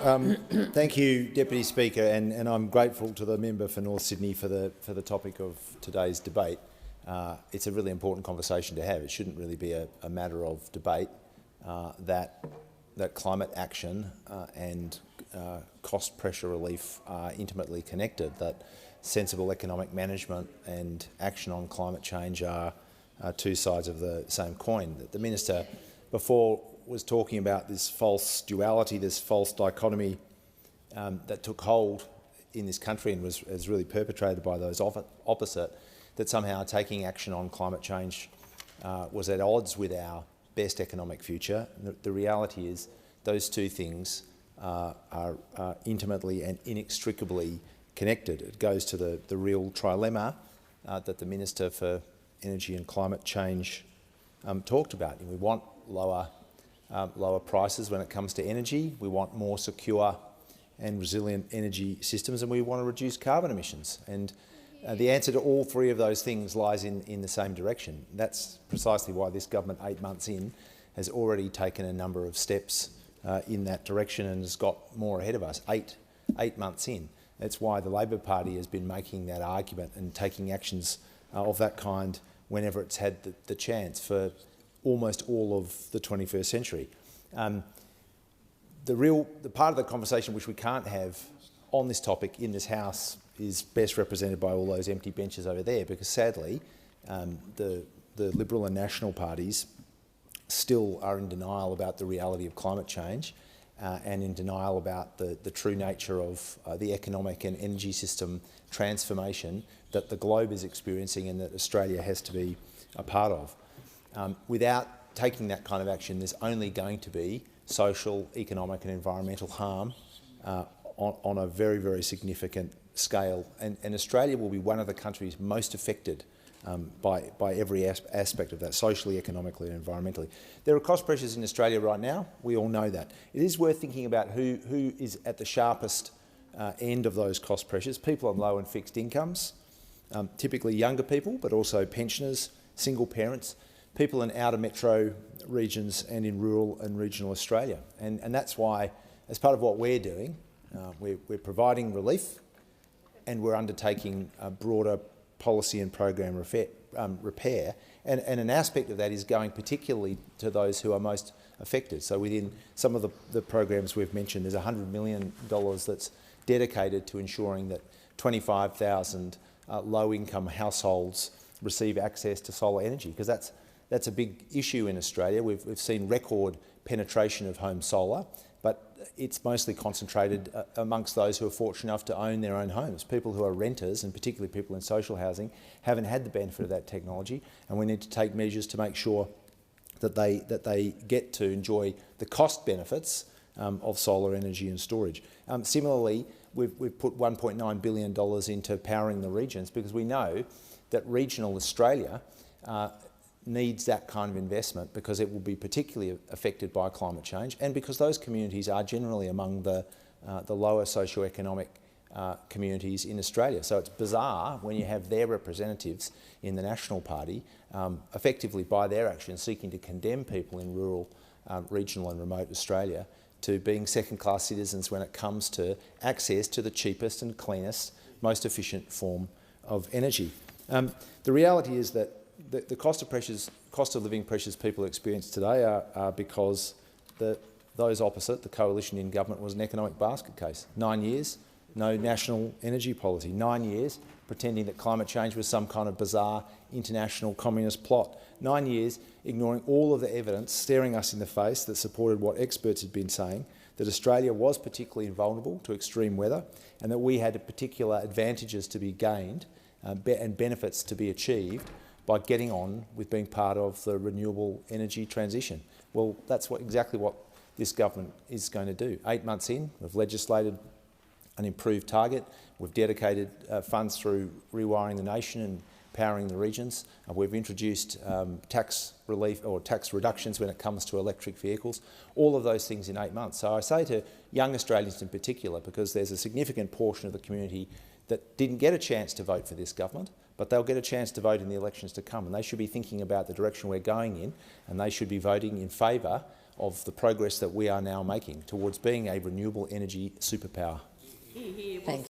Thank you, Deputy Speaker, and I'm grateful to the member for North Sydney for the topic of today's debate. It's a really important conversation to have. It shouldn't really be a matter of debate that climate action and cost pressure relief are intimately connected, that sensible economic management and action on climate change are two sides of the same coin. The Minister before was talking about this false duality, this false dichotomy that took hold in this country and was really perpetrated by those opposite, that somehow taking action on climate change was at odds with our best economic future. The reality is those two things are intimately and inextricably connected. It goes to the real trilemma that the Minister for Energy and Climate Change talked about. We want lower prices when it comes to energy. We want more secure and resilient energy systems, and we want to reduce carbon emissions. And the answer to all three of those things lies in the same direction. That's precisely why this government, 8 months in, has already taken a number of steps in that direction and has got more ahead of us, eight months in. That's why the Labor Party has been making that argument and taking actions of that kind whenever it's had the chance for almost all of the 21st century. The part of the conversation which we can't have on this topic in this House is best represented by all those empty benches over there, because sadly the Liberal and National parties still are in denial about the reality of climate change and in denial about the true nature of the economic and energy system transformation that the globe is experiencing and that Australia has to be a part of. Without taking that kind of action, there's only going to be social, economic and environmental harm on a very, very significant scale. And Australia will be one of the countries most affected by every aspect of that, socially, economically and environmentally. There are cost pressures in Australia right now. We all know that. It is worth thinking about who is at the sharpest end of those cost pressures. People on low and fixed incomes, typically younger people, but also pensioners, single parents, people in outer metro regions and in rural and regional Australia. And that's why, as part of what we're doing, we're providing relief and we're undertaking a broader policy and program repair. And an aspect of that is going particularly to those who are most affected. So within some of the programs we've mentioned, there's $100 million that's dedicated to ensuring that 25,000 low-income households receive access to solar energy, because that's a big issue in Australia. We've seen record penetration of home solar, but it's mostly concentrated amongst those who are fortunate enough to own their own homes. People who are renters, and particularly people in social housing, haven't had the benefit of that technology, and we need to take measures to make sure that they get to enjoy the cost benefits of solar energy and storage. Similarly, we've put $1.9 billion into powering the regions, because we know that regional Australia needs that kind of investment, because it will be particularly affected by climate change, and because those communities are generally among the lower socioeconomic communities in Australia. So it's bizarre when you have their representatives in the National Party effectively, by their actions, seeking to condemn people in rural, regional and remote Australia to being second-class citizens when it comes to access to the cheapest and cleanest, most efficient form of energy. The reality is that the cost of living pressures people experience today are because those opposite, the coalition in government, was an economic basket case. 9 years, no national energy policy. 9 years pretending that climate change was some kind of bizarre international communist plot. 9 years ignoring all of the evidence staring us in the face that supported what experts had been saying, that Australia was particularly vulnerable to extreme weather and that we had particular advantages to be gained and benefits to be achieved by getting on with being part of the renewable energy transition. Well, that's exactly what this government is going to do. 8 months in, we've legislated an improved target. We've dedicated funds through Rewiring the Nation and Powering the Regions. We've introduced tax relief or tax reductions when it comes to electric vehicles. All of those things in 8 months. So I say to young Australians in particular, because there's a significant portion of the community that didn't get a chance to vote for this government, but they'll get a chance to vote in the elections to come, and they should be thinking about the direction we're going in, and they should be voting in favour of the progress that we are now making towards being a renewable energy superpower. Thanks.